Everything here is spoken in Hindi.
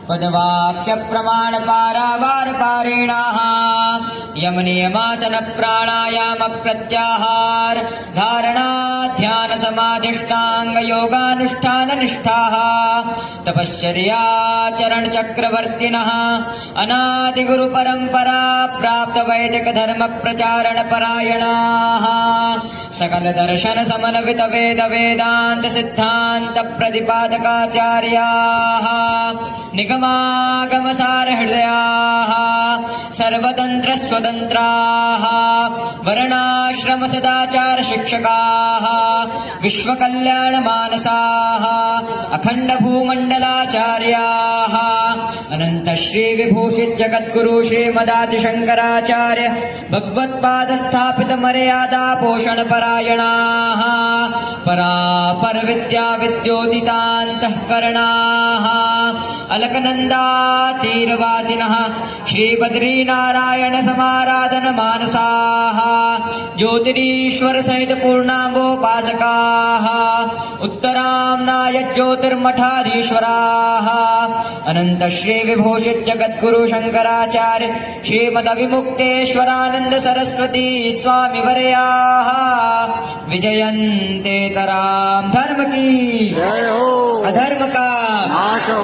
पदवाक्य प्रमाण पारावार पारिणाः यम नियमासन प्राणायाम प्रत्याहार धारणा ध्यान समाधिष्टांग योगानुष्ठान निष्ठाः तपश्चर्या चरण चक्रवर्तिनः अनादि गुरु परंपरा प्राप्त वैदिक धर्म प्रचारण परायणाः सकल दर्शन समन्वित वेद वेदांत सिद्धांत प्रतिपादकाचार्याः निगमागमसार हृदयाः सर्वतंत्र स्वतंत्राः वर्णाश्रम सदाचार शिक्षकाः विश्वकल्याण मानसाः अखंड भूमंडलाचार्याः अनंत श्री विभूषित जगद्गुरु श्रीमदादि शंकराचार्य भगवत्पाद स्थापित मर्यादा पोषण परायणाः परापर विद्या विद्योदितान्तःकरणाः अलकनन्दातीरवासिनः श्रीबद्रीनारायण समाराधन मानसाः ज्योतिरीश्वर सहित पूर्णांगोपासकाः उत्तराम्नाय ज्योतिर्मठाधीश्वराः अनंत श्री विभूषित जगद्गुरु शंकराचार्य श्रीमदविमुक्तेश्वरानंद सरस्वती स्वामी वर्याः विजयन्ते तराम धर्म की जय हो अधर्म का नाश हो।